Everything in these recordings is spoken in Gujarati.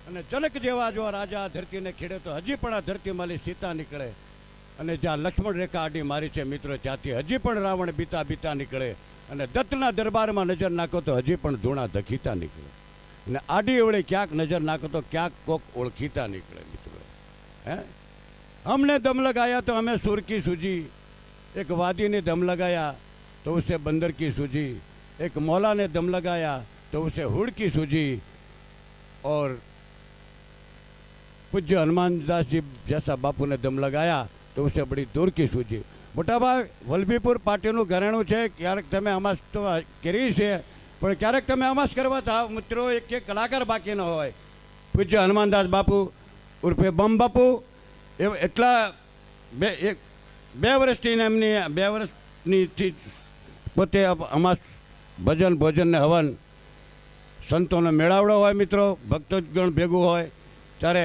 અને જનક જેવા જો રાજા આ ધરતીને ખેડે તો હજી પણ આ ધરતીમાંથી સીતા નીકળે. અને જ્યાં લક્ષ્મણ રેખા આડી મારી છે મિત્રો, ત્યાંથી હજી પણ રાવણ બીતા બીતા નીકળે. અને દત્તના દરબારમાં નજર નાખો તો હજી પણ ધૂણા ધખીતા નીકળે. અને આડી અવળે ક્યાંક નજર નાખો તો ક્યાંક કોક ઓળખીતા નીકળે મિત્રો. હે, हमने दम लगाया तो हमें सुर की सूझी, एक वादी ने दम लगाया तो उसे बंदर की सूझी, एक मौला ने दम लगाया तो उसे हुड़ की सूझी, और पूज्य हनुमानदास जी जैसा बापू ने दम लगाया तो उसे बड़ी दूर की सूझी. મોટાભાઈ વલભીપુર પાર્ટીનું ઘરેણું છે. ક્યારેક તમે અમાસ તો કરી છે, પણ ક્યારેક તમે અમાસ કરવા જાઓ મિત્રો, એક કલાકાર બાકી ન હોય. પૂજ્ય હનુમાનદાસ બાપુ ઉર્ફે બમ બાપુ એટલા બે વર્ષથી એમની 2 વર્ષની પોતે અમાસ ભજન ભોજન ને હવન સંતોનો મેળાવડો હોય મિત્રો, ભક્તગણ ભેગું હોય ત્યારે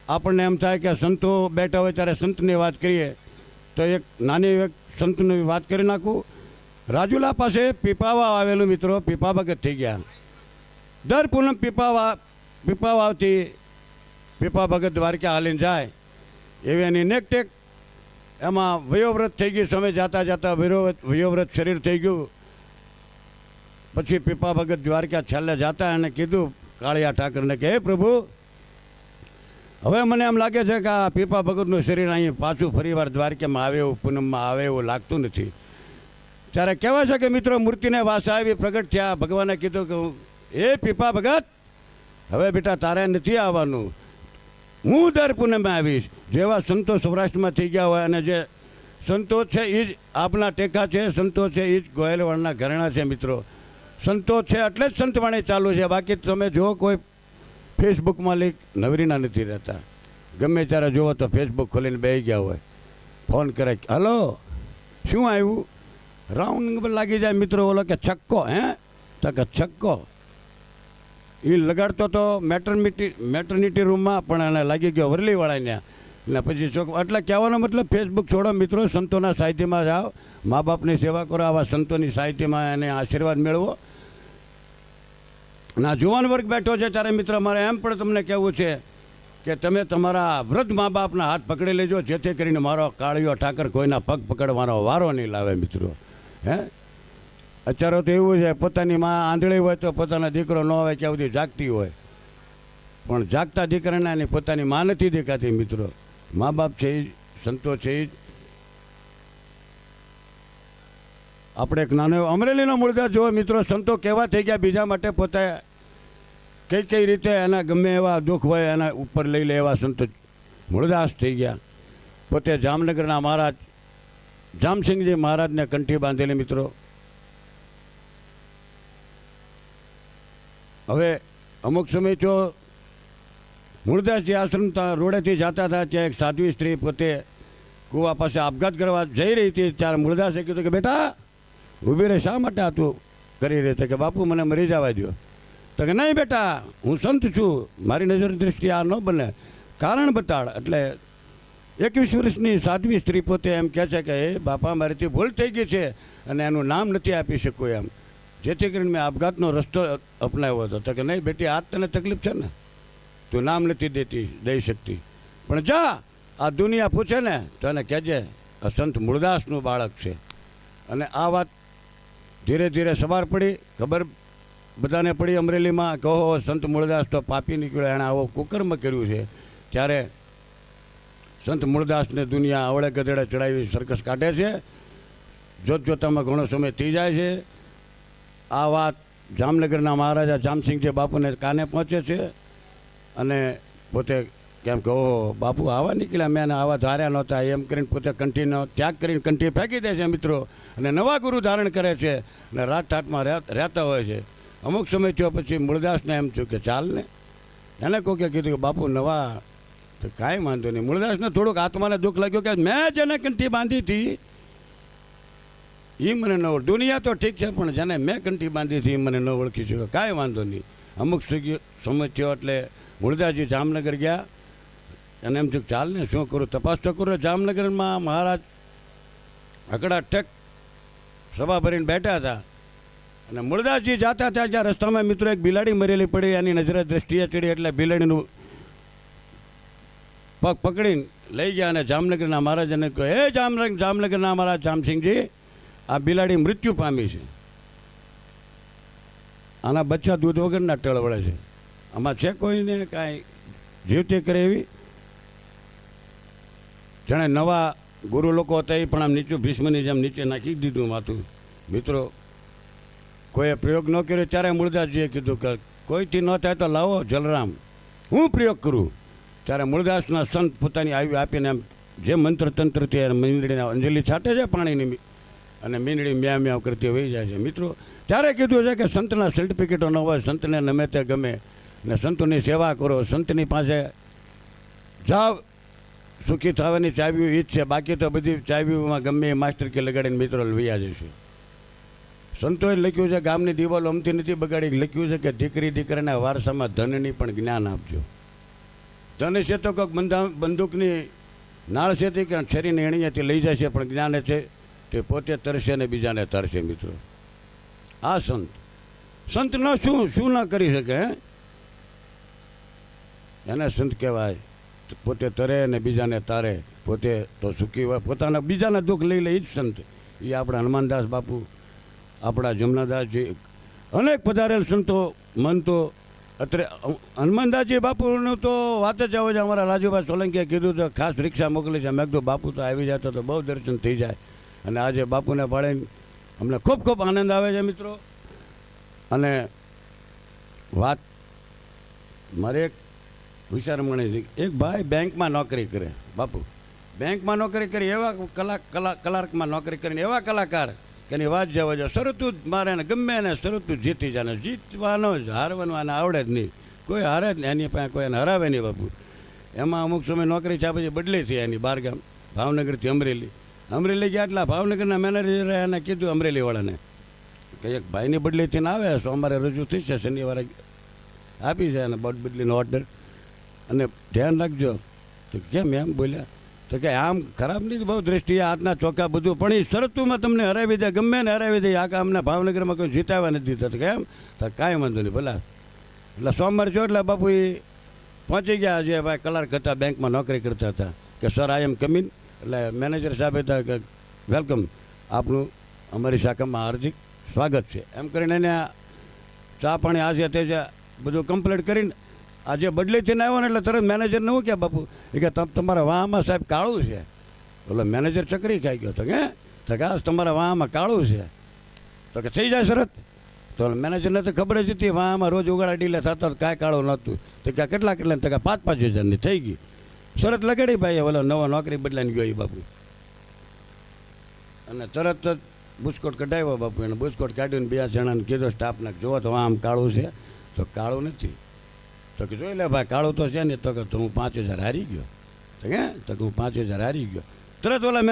આપણને એમ થાય કે સંતો બેઠા હોય ત્યારે સંતની વાત કરીએ તો એક નાની એક સંતની વાત કરી નાખું. રાજુલા પાસે પીપાવા આવેલું મિત્રો, પીપા ભગત થઈ ગયા. દર પૂનમ પીપાવાવથી પીપા ભગત દ્વારકા હાલીને જાય એવી એની નેકટેક એમાં વયોવ્રત થઈ ગઈ. સમય જાતા જાતા વયોવ્રત શરીર થઈ ગયું. પછી પીપા ભગત દ્વારકા છેલ્લે જાતા એને કીધું કાળિયા ઠાકરને કે હે પ્રભુ, હવે મને એમ લાગે છે કે આ પીપા ભગતનું શરીર અહીં પાછું ફરીવાર દ્વારકામાં આવે એવું, પૂનમમાં આવે એવું લાગતું નથી. ત્યારે કહેવાય છે કે મિત્રો મૂર્તિને વાસ આવી પ્રગટ થયા. ભગવાને કીધું કે એ પીપા ભગત, હવે બેટા તારે નથી આવવાનું, હું દર પૂનમે આવીશ. જેવા સંતો સૌરાષ્ટ્રમાં થઈ ગયા હોય અને જે સંતો છે એ જ આપના ટેકા છે, સંતો છે એ જ ગોયલવાડના ઘરેણા છે મિત્રો. સંતો છે એટલે જ સંતવાણી ચાલુ છે. બાકી તમે જો કોઈ ફેસબુકમાં લીક નવરીના નથી રહેતા. ગમે ત્યારે જુઓ તો ફેસબુક ખોલીને બેસી ગયા હોય, ફોન કરે હલો શું આવ્યું, રાઉન્ડ લાગી જાય મિત્રો. ઓલો કે છક્કો, હે તો કે છક્કો એ લગાડતો તો મેટર્નિટી રૂમમાં, પણ એને લાગી ગયો વરલીવાળાને. એટલે પછી ચોક એટલે કહેવાનો મતલબ ફેસબુક છોડો મિત્રો, સંતોના સાહિત્યમાં જાઓ, મા બાપની સેવા કરો, આવા સંતોની સાહિત્યમાં એને આશીર્વાદ મેળવો. ના જુવાન વર્ગ બેઠો છે ત્યારે મિત્ર મારે એમ પણ તમને કહેવું છે કે તમે તમારા વૃદ્ધ મા બાપના હાથ પકડી લેજો, જેથી કરીને મારો કાળિયો ઠાકર કોઈના પગ પકડવાનો વારો નહીં લાવે મિત્રો. હે, અત્યારે તો એવું છે પોતાની માં આંધળી હોય તો પોતાનો દીકરો ન હોય ત્યાં સુધી જાગતી હોય, પણ જાગતા દીકરાને એની પોતાની માં નથી દેખાતી મિત્રો. મા બાપ છે એ સંતો છે એ. આપણે એક નાનો અમરેલીનો મૂળદાસ જુઓ મિત્રો, સંતો કેવા થઈ ગયા બીજા માટે, પોતે કઈ રીતે એના ગમે એવા દુઃખ હોય એના ઉપર લઈ લે એવા સંતો મૂળદાસ થઈ ગયા. પોતે જામનગરના મહારાજ જામસિંહજી મહારાજને કંઠી બાંધેલી મિત્રો. હવે અમુક સમય જો મૂળદાસજી આશ્રમ રોડેથી જતા હતા, ત્યાં એક સાધ્વી સ્ત્રી પોતે કૂવા પાસે આપઘાત કરવા જઈ રહી હતી. ત્યારે મૂળદાસે કીધું કે બેટા ઊભી રહે, શા માટે આ તું કરી રહી છે? કે બાપુ મને મરી જવા દો. તો કે નહીં બેટા, હું સંત છું, મારી નજર દૃષ્ટિ આ ન બને, કારણ બતાડ. એટલે 21 વર્ષની સાધ્વી સ્ત્રી પોતે એમ કહે છે કે એ બાપા મારીથી ભૂલ થઈ ગઈ છે અને એનું નામ નથી આપી શકું એમ, જેથી કરીને મેં આપઘાતનો રસ્તો અપનાવ્યો હતો. તો કે નહીં બેટી, આજ તને તકલીફ છે ને, તું નામ નથી દઈ શકતી, પણ જા આ દુનિયા પૂછે ને તો એને કહેજે આ સંત મૂળદાસનું બાળક છે. અને આ વાત ધીરે ધીરે સવાર પડી, ખબર બધાને પડી અમરેલીમાં, કહો સંત મૂળદાસ તો પાપી નીકળ્યો, એણે આવો કુકર્મ કર્યું છે. ત્યારે સંત મૂળદાસને દુનિયા અવળે ગધેડે ચડાવી સર્કસ કાઢે છે. જોતજોતામાં ઘણો સમય થઈ જાય છે. આ વાત જામનગરના મહારાજા જામસિંહજી બાપુને કાને પહોંચે છે અને પોતે કેમ કે ઓહો બાપુ આવા નીકળ્યા, મેં આવા ધાર્યા નહોતા એમ કરીને પોતે કંઠીનો ત્યાગ કરીને કંઠી ફેંકી દે છે મિત્રો, અને નવા ગુરુ ધારણ કરે છે અને રાજઠાઠમાં રહેતા હોય છે. અમુક સમય થયો પછી મૂળદાસને એમ થયું કે ચાલ ને, એને કોકે કીધું કે બાપુ નવા, તો કાંઈ વાંધો નહીં. મૂળદાસને થોડુંક આત્માને દુઃખ લાગ્યું કે મેં જેને કંઠી બાંધી હતી એ મને ન ઓળખ, દુનિયા તો ઠીક છે પણ જેને મેં કંઠી બાંધી હતી એ મને ન ઓળખી શક્યો. કાંઈ વાંધો નહીં. અમુક સમય થયો એટલે મૂળદાસજી જામનગર ગયા અને એમ થયું ચાલ ને શું કરું, તપાસ તો કરું. જામનગરમાં મહારાજ અકડા ટેક સભા ભરીને બેઠા હતા અને મૂળદાસજી જાતા ત્યાં જ્યાં રસ્તામાં મિત્રો એક બિલાડી મરેલી પડી, એની નજરે દ્રષ્ટિએ ચડી એટલે બિલાડીનું પગ પકડીને લઈ ગયા અને જામનગરના મહારાજાને કહ્યું, હે જામનગરના મહારાજ જામસિંહજી, આ બિલાડી મૃત્યુ પામી છે, આના બચ્ચા દૂધ વગરના ટળ વળે છે, આમાં છે કોઈને કાંઈ જીવતી કરે એવી? જાણે નવા ગુરુ લોકો હતા એ પણ આમ નીચું ભીષ્મની જેમ નીચે નાખી દીધું માથું. મિત્રો કોઈએ પ્રયોગ ન કર્યો ત્યારે મૂળદાસજીએ કીધું કે કોઈથી ન થાય તો લાવો જલરામ, હું પ્રયોગ કરું. ત્યારે મૂળદાસના સંત પોતાની આવી આપીને એમ જે મંત્ર તંત્રથી મીંદડીને અંજલિ છાંટે છે પાણીની, અને મીંદડી મ્યા મ્યાવ કરતી વહી જાય છે. મિત્રો ત્યારે કીધું છે કે સંતના સર્ટિફિકેટો ન હોય, સંતને નમે તે ગમે, ને સંતોની સેવા કરો, સંતની પાસે જાઓ, સુખી થવાની ચાવીઓ ઈ જ છે. બાકી તો બધી ચાવીઓમાં ગમે એ માસ્ટર કે લગાડીને મિત્રો વૈયા જશે. સંતોએ લખ્યું છે, ગામની દિવાલો અમથી નથી બગાડી, લખ્યું છે કે દીકરી દીકરાના વારસામાં ધનની પણ જ્ઞાન આપજો. ધન છે તો કોઈક બંદૂકની નાળ છે તે કે છરીને એણીયાથી લઈ જાય છે, પણ જ્ઞાન છે તે પોતે તરશે ને બીજાને તરશે. મિત્રો આ સંતનો શું ના કરી શકે? એને સંત કહેવાય. પોતે તરે ને બીજાને તારે, પોતે તો સુખી હોય, પોતાના બીજાના દુઃખ લઈ લે, એ જ સંત. એ આપણા હનુમાનદાસ બાપુ, આપણા જમનાદાસજી, અનેક પધારેલ સંતો મંતો. અત્યારે હનુમાનદાસજી બાપુનું તો વાત જ આવે છે. અમારા રાજુભાઈ સોલંકીએ કીધું તો ખાસ રિક્ષા મોકલી છે. મેં કીધું બાપુ તો આવી જતો તો બહુ દર્શન થઈ જાય. અને આજે બાપુને ભાળીને અમને ખૂબ ખૂબ આનંદ આવે છે મિત્રો. અને વાત મારે એક વિચારમણી, એક ભાઈ બેંકમાં નોકરી કરે, બાપુ બેંકમાં નોકરી કરી, એવા કલાર્કમાં નોકરી કરીને એવા કલાકાર કે એની વાત જવા જાય, શરતું જ મારે ને ગમે એને શરતું જીતી જાય. ને જીતવાનો જ, હારવાનું આને આવડે જ નહીં, કોઈ હારે જ નહીં, એની પાસે કોઈ એને હરાવે નહીં બાપુ. એમાં અમુક સમય નોકરી છે પછી બદલી થઈ એની બારગામ, ભાવનગરથી અમરેલી ગયા. એટલા ભાવનગરના મેનેજરે એને કીધું અમરેલીવાળાને કે એક ભાઈની બદલી થઈને આવે, સોમવારે રજૂ થઈ છે, શનિવારે આપી છે એને બદલીનો ઓર્ડર, અને ધ્યાન રાખજો. તો કેમ એમ બોલ્યા? તો કે આમ ખરાબ નહીં, બહુ દ્રષ્ટિએ હાથના ચોખ્ખા બધું, પણ એ શરતુમાં તમને હરાવી દે, ગમે ને હરાવી દે. આ કામને ભાવનગરમાં કોઈ જીતાવા નથી દીધા. તો કેમ? તો કાંઈ વાંધો નહીં ભલા. એટલે સોમવાર જો એટલે બાપુ એ પહોંચી ગયા. જે ભાઈ કલાર્ક હતા, બેંકમાં નોકરી કરતા હતા, કે સર આઈ એમ કમિંગ. એટલે મેનેજર સાહેબ હતા કે વેલકમ, આપનું અમારી શાખામાં હાર્દિક સ્વાગત છે, એમ કરીને એને ચા પાણી આ છે તે છે બધું કમ્પ્લીટ કરીને આજે બદલી થઈને આવ્યો ને એટલે તરત મેનેજરને હું કે બાપુ એ કે તમારા વાહમાં સાહેબ કાળું છે. એટલે મેનેજર ચકરી ખાઈ ગયો. તો કે આજ તમારા વાહમાં કાળું છે. તો કે થઈ જાય શરત. તો મેનેજરને તો ખબર જ હતી વાહમાં રોજ ઉગાડા ડીલે થતા કાંઈ કાળું નહોતું. તો કે કેટલા તો કે 5-5 હજારની થઈ ગઈ શરત લગાડી ભાઈ. ઓલો નવો નોકરી બદલાઈને ગયો એ બાપુ, અને તરત જ બુસ્કોટ કઢાવ્યો બાપુ. એને બુસ્કોટ કાઢીને 2 જણાને કીધો સ્ટાફને, જુઓ તો આમ કાળું છે. તો કાળું નથી. તો કે જોઈ લે ભાઈ કાળું તો છે ને. તો કે હું 5,000 હારી ગયો. તો કે હું 5,000 હારી ગયો. તરત ઓલા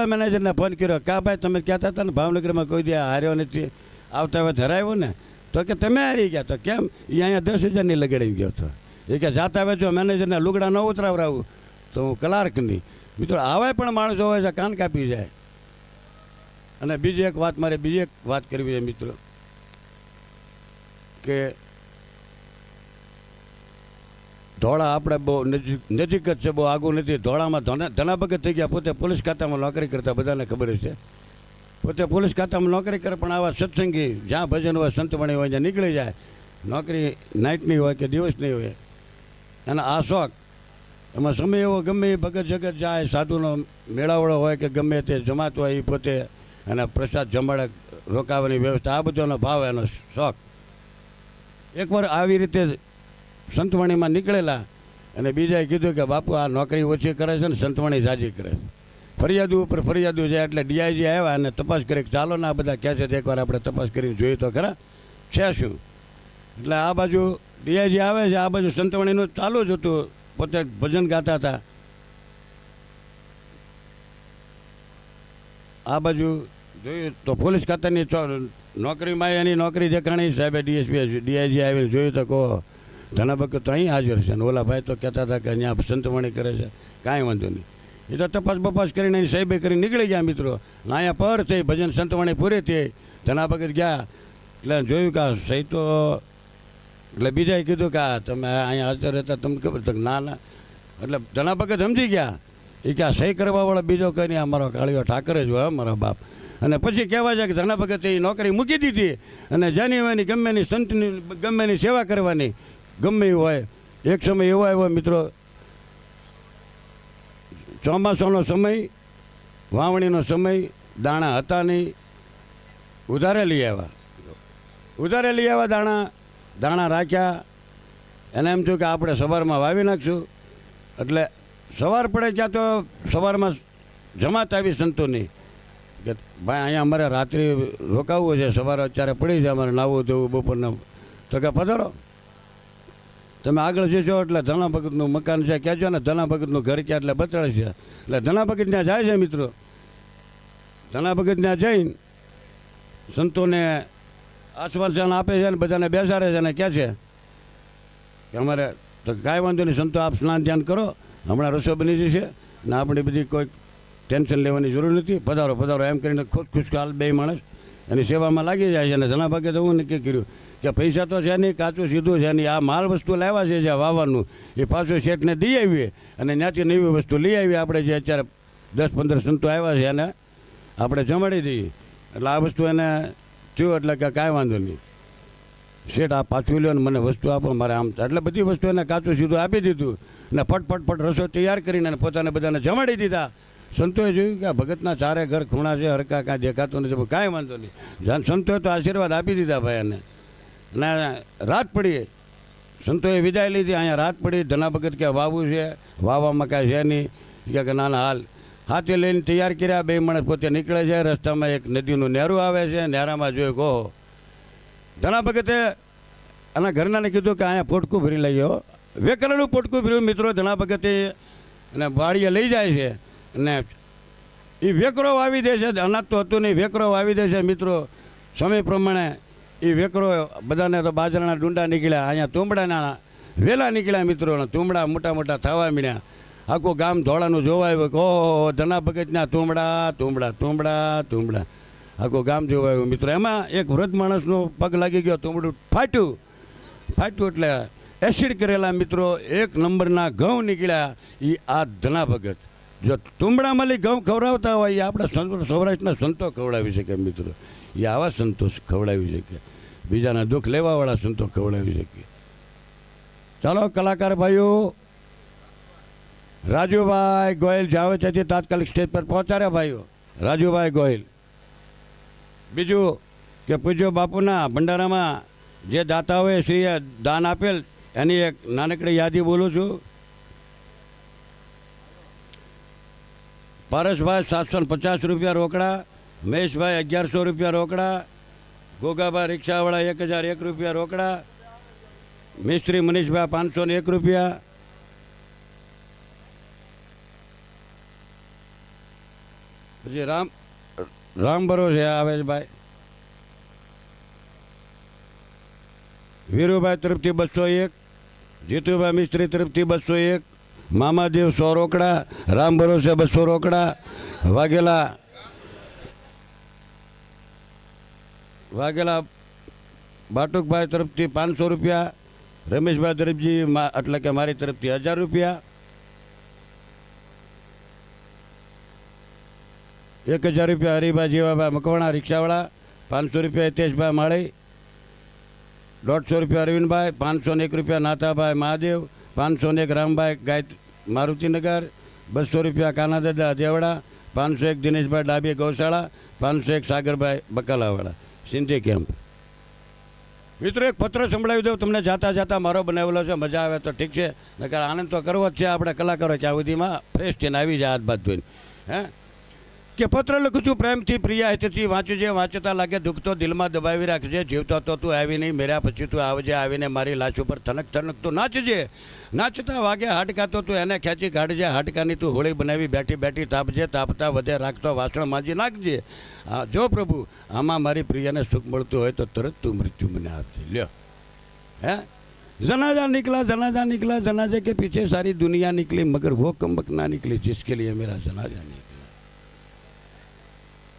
મેનેજરને ફોન કર્યો, કા ભાઈ તમે કહેતા હતા ને ભાવનગરમાં કોઈ દે હાર્યો નથી, આવતા હવે ધરાવ્યો ને. તો કે તમે હારી ગયા. તો કેમ? એ અહીંયા 10,000ની લગાડી ગયો હતો. એ કે જાતા આવે જો મેનેજરના લુગડા ન ઉતરાવરાવું તો હું કલાર્કની. મિત્રો આવા પણ માણસો હોય છે, કાન કાપી જાય. અને બીજી એક વાત કરવી છે મિત્રો, કે ધોળા આપણે બહુ નજીક જ છે, બહુ આગું નથી. ધોળામાં ધના ભગત થઈ ગયા, પોતે પોલીસ ખાતામાં નોકરી કરતા, બધાને ખબર છે. પોતે પોલીસ ખાતામાં નોકરી કરે, પણ આવા સત્સંગી જ્યાં ભજન હોય, સંતવાણી હોય, જ્યાં નીકળી જાય. નોકરી નાઇટની હોય કે દિવસની હોય, એના આ શોખ. એમાં સમય એવો ગમે એ ભગત જગત જાય, સાધુનો મેળાવડો હોય કે ગમે તે જમાતો હોય, એ પોતે એના પ્રસાદ જમાડે, રોકાવાની વ્યવસ્થા, આ બધોનો ભાવ, એનો શોખ. એકવાર આવી રીતે સંતવાણીમાં નીકળેલા, અને બીજાએ કીધું કે બાપુ આ નોકરી ઓછી કરે છે ને સંતવાણી ઝાઝી કરે છે. ફરિયાદો ઉપર ફરિયાદો છે. એટલે ડીઆઈજી આવ્યા અને તપાસ કરી, ચાલો ને આ બધા કહે છે એકવાર આપણે તપાસ કરીને જોઈએ તો ખરા છે શું. એટલે આ બાજુ ડીઆઈજી આવે છે, આ બાજુ સંતવાણીનું ચાલુ જ હતું, પોતે ભજન ગાતા હતા. આ બાજુ જોયું તો પોલીસ ખાતાની નોકરીમાં એની નોકરી દેખાણી. સાહેબે ડીઆઈજી આવીને જોયું તો કહો ધના ભગત તો અહીં હાજર છે, ને ઓલા ભાઈ તો કહેતા હતા કે અહીંયા સંતવાણી કરે છે. કાંઈ વાંધો નહીં. એ તો તપાસ બપાસ કરીને એની સાહેબે કરીને નીકળી ગયા મિત્રો. અહીંયા પર થઈ, ભજન સંતવાણી પૂરી થઈ, ધના ભગત ગયા. એટલે જોયું કે આ સહી તો એટલે બીજાએ કીધું કે આ તમે અહીંયા હાજર રહેતા તમને ખબર છે ના ના એટલે ધના ભગત સમજી ગયા એ કે આ સહી કરવાવાળો બીજો કંઈ નહીં અમારો કાળીઓ ઠાકર જ હોય મારા બાપ. અને પછી કહેવાય છે કે ધના ભગતે એ નોકરી મૂકી દીધી અને જાની હોવાની ગમે એની સંતની ગમે એની સેવા કરવાની ગમે એ હોય. એક સમય એવો આવ્યો મિત્રો, ચોમાસાનો સમય, વાવણીનો સમય, દાણા હતા નહીં, ઉધારે લઈ આવ્યા દાણા રાખ્યા. એને એમ થયું કે આપણે સવારમાં વાવી નાખશું. એટલે સવાર પડે ત્યાં તો સવારમાં જમાત આવી સંતોની કે ભાઈ અહીંયા અમારે રાત્રિ રોકાવવું છે, સવારે અત્યારે પડી જાય અમારે નાવું ધોવું બપોરના. તો કે પધારો તમે આગળ જશો એટલે ધના ભગતનું મકાન છે કહેજો ને ધના ભગતનું ઘર ક્યાં એટલે બતાડે છે. એટલે ધના ભગત ત્યાં જાય છે મિત્રો. ધના ભગત ત્યાં જઈને સંતોને આશ્વાસન આપે છે ને બધાને બેસાડે છે અને કહે છે કે અમારે તો કાંઈ વાંધો નહીં સંતો આપ સ્નાન ધ્યાન કરો, હમણાં રસોઈ બની જશે ને આપણે બધી કોઈ ટેન્શન લેવાની જરૂર નથી, પધારો પધારો એમ કરીને ખુશખુશાલ બે માણસ એની સેવામાં લાગી જાય છે. અને ધના ભગતે હું નક્કી કર્યું કે પૈસા તો છે નહીં, કાચું સીધું છે નહીં, આ માલ વસ્તુ લાવ્યા છે જ્યાં વાવવાનું એ પાછું શેઠને દઈ આવીએ અને ત્યાંથી નવી વસ્તુ લઈ આવીએ. આપણે જે અત્યારે 10-15 સંતો આવ્યા છે એને આપણે જમાડી દઈએ. એટલે આ વસ્તુ એને થયું એટલે કે કાંઈ વાંધો નહીં શેઠ આ પાછું લ્યો ને મને વસ્તુ આપો મારે આમ. એટલે બધી વસ્તુ એને કાચું સીધું આપી દીધું ને ફટ રસોઈ તૈયાર કરીને અને પોતાને બધાને જમાડી દીધા. સંતોએ જોયું કે આ ભગતના ચારે ઘર ખૂણા છે, હરકા કાંઈ દેખાતું નથી, કાંઈ વાંધો નહીં. સંતોએ તો આશીર્વાદ આપી દીધા ભાઈ એને. અને રાત પડી, સંતોએ વિદાય લીધી, અહીંયા રાત પડી. ધના ભગત કે વાવવું છે, વાવવામાં કાંઈ છે નહીં કે નાના હાલ હાથે લઈને તૈયાર કર્યા. બે માણસ પોતે નીકળે છે, રસ્તામાં એક નદીનું નહેરું આવે છે, નહેરામાં જોયું કહો ધના ભગતે એના ઘરનાને કીધું કે અહીંયા પોટકું ભરી લઈ જાઓ. વેકરણનું પોટકું ભર્યું મિત્રો ધના ભગતે અને વાડીએ લઈ જાય છે અને એ વેકરો વાવી દે છે. અનાજ તો હતું નહીં, વેકરો વાવી દે છે મિત્રો. સમય પ્રમાણે એ વેકરો બધાને તો બાજરાના ડુંડા નીકળ્યા, અહીંયા તુંબડાના વેલા નીકળ્યા મિત્રો. તુંબડા મોટા મોટા થવા માંડ્યા. આખું ગામ ધોળાનું જોવા આવ્યું કે ઓહો ધના ભગતના તુંબડા આખું ગામ જોવા આવ્યું મિત્રો. એમાં એક વૃદ્ધ માણસનો પગ લાગી ગયો, તુંબડું ફાટ્યું એટલે એસિડ કરેલા મિત્રો 1 નંબરના ઘઉં નીકળ્યા. એ આ ધના ભગત જો તુંબડામાં લઈ ઘઉં ખવડાવતા હોય એ આપણા સૌરાષ્ટ્રના સંતો ખવડાવી શકે મિત્રો. એ આવા સંતો ખવડાવી શકે, બીજાના દુઃખ લેવાવાળા સંતો ખવડાવી શકે. ચાલો કલાકાર ભાઈઓ, રાજુભાઈ ગોયલ જાવે છે તાત્કાલિક સ્ટેજ પર પહોંચાડ્યા ભાઈઓ. રાજુભાઈ ગોયલ. બીજું કે પૂજ્ય બાપુના ભંડારામાં જે દાતાઓએ શ્રીએ દાન આપેલ એની એક નાનકડી યાદી બોલું છું. પારસભાઈ 750 રૂપિયા રોકડા, મહેશભાઈ 1100 રૂપિયા રોકડા, ગોગાભાઈ રિક્ષાવાળા 1001 રૂપિયા રોકડા, મિસ્ત્રી મનીષભાઈ 501 રૂપિયા, પછી રામ ભરોસે આવે છે ભાઈ. વીરુભાઈ તરફથી 201, જીતુભાઈ મિસ્ત્રી તરફથી 201, મામાદેવ 100 રોકડા, રામ ભરોસે 200 રોકડા, વાઘેલા બાટુકભાઈ તરફથી 500 રૂપિયા, રમેશભાઈ તરફજી એટલે કે મારી તરફથી 1000 રૂપિયા, 1000 રૂપિયા હરિભાઈ જીવાભાઈ મકવાણા રિક્ષાવાળા, 500 રૂપિયા હિતેશભાઈ માળી, 150 રૂપિયા અરવિંદભાઈ, 501 રૂપિયા નાથાભાઈ મહાદેવ, 501 રામભાઈ ગાય મારુતિનગર, 200 રૂપિયા કાનાદાદા દેવડા, 501 દિનેશભાઈ ડાબી ગૌશાળા, 501 સાગરભાઈ બકાલાવાળા સિંધી કેમ્પ. મિત્રો એક પત્ર સંભળાવી દઉં તમને જાતા મારો બનાવેલો છે, મજા આવે તો ઠીક છે, નકર આનંદ તો કરવો જ છે આપણે કલાકારો ત્યાં સુધીમાં ફ્રેશ થઈને આવી જાય હાથ બાદ ધોઈને. કે પત્ર લખું છું પ્રેમથી પ્રિયા હિતથી વાંચજે, વાંચતા લાગે દુઃખ તો દિલમાં દબાવી રાખજે, જીવતો તો તું આવી નહીં મેર્યા પછી તું આવજે, આવીને મારી લાશ ઉપર થનક થનક તું નાચજે, નાચતા વાગે હાડકા તો તું એને ખેંચી કાઢજે, હાડકાની તું હોળી બનાવી બેઠી બેઠી તાપજે, તાપતા વધે રાખતો વાસણ માંજી નાખજે. જો પ્રભુ આમાં મારી પ્રિયાને સુખ મળતું હોય તો તરત તું મૃત્યુ મને આપજે. લ્યો जनाजा निकला जनाजे के पीछे सारी दुनिया निकली मगर वो कमबख्त ना निकली जिसके लिए मेरा जनाजा निकला.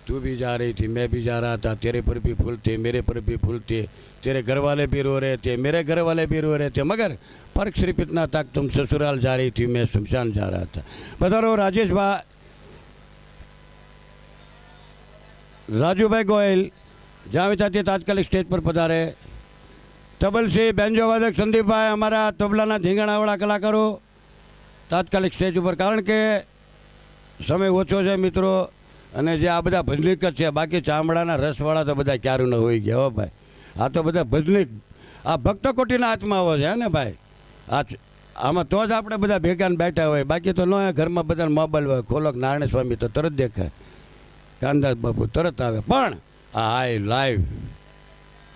तू भी जा रही थी, मैं भी जा रहा था, तेरे पर भी फूल थे, मेरे पर भी फूल थे, तेरे घर वाले भी रो रहे थे, मेरे घर वाले भी रो रहे थे, मगर फर्क सिर्फ इतना था कि तुम ससुराल जा रही थी, मैं शमशान जा रहा था। पधारो राजेश भाई, राजूभाई गोयल जहाँ विचारती तात्कालिक स्टेज पर पधारे। तबल से बेंजो वादक संदीप भाई, हमारा तबलाना धींगणावाળા कलाकारो तात्कालिक स्टेज पर, कारण के समय ओछो है मित्रों, અને જે આ બધા ભજનિક જ છે, બાકી ચામડાના રસવાળા તો બધા ક્યારું ન હોઈ ગયા હો ભાઈ। આ તો બધા ભજનિક, આ ભક્ત કોટીના આત્માઓ છે ને ભાઈ। આ આમાં તો જ આપણે બધા ભેગા ને બેઠા હોય, બાકી તો ન હોય। ઘરમાં બધા મોબાઈલ હોય, ખોલોક નારાયણ સ્વામી તો તરત દેખાય, કાનદાસ બાપુ તરત આવે, પણ આ આઈ લાઈવ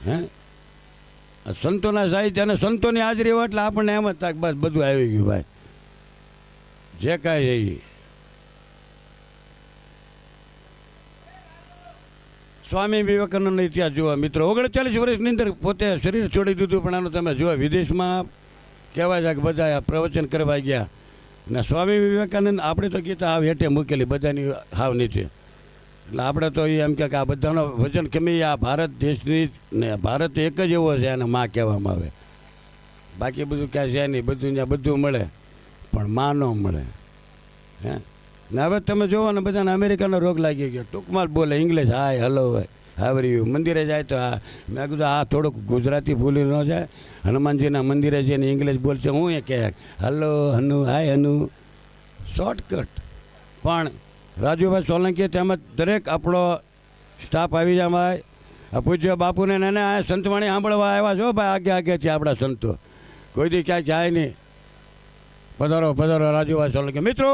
હે સંતોના સાહિત્ય અને સંતોની હાજરી હોય એટલે આપણને એમ જ થાય બસ બધું આવી ગયું ભાઈ, જે કાંઈ છે એ। સ્વામી વિવેકાનંદનો ઇતિહાસ જુઓ મિત્રો, 39 વર્ષની અંદર પોતે શરીર છોડી દીધું, પણ આનું તમે જુઓ વિદેશમાં કહેવાય છે કે બધા પ્રવચન કરવા ગયા ને સ્વામી વિવેકાનંદ આપણે તો કીધા હાવ હેઠે મૂકેલી બધાની હાવ નીચે, એટલે આપણે તો એમ કે આ બધાનો વજન કેમ આ ભારત દેશની ને ભારત એક જ એવો છે એને માં કહેવામાં આવે, બાકી બધું ક્યાં છે નહીં, બધું ત્યાં બધું મળે પણ માં ન મળે હે ને। હવે તમે જોવો ને બધાને અમેરિકાનો રોગ લાગી ગયો, ટૂંકમાં જ બોલે ઇંગ્લિશ, હાય હલો હાવર્યું। મંદિરે જાય તો આ મેં કીધું આ થોડુંક ગુજરાતી ભૂલી ન જાય, હનુમાનજીના મંદિરે જઈને ઇંગ્લિશ બોલશે, હું એ કહે હલો હનુ હાય હનુ શોર્ટકટ। પણ રાજુભાઈ સોલંકી તેમજ દરેક આપણો સ્ટાફ આવી જાય ભાઈ, આ પૂજ્ય બાપુને નાને આ સંતવાણી સાંભળવા આવ્યા છો ભાઈ, આગે આગે છે આપણા સંતો, કોઈ દી ક્યાંય જાય નહીં। પધારો પધારો રાજુભાઈ સોલંકી। મિત્રો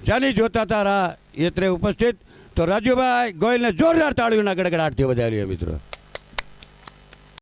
જાની જોતા તારા યત્રે ઉપસ્થિત, તો રાજુભાઈ ગોયલને જોરદાર તાળીઓના ગડગડાટથી વધારીએ મિત્રો।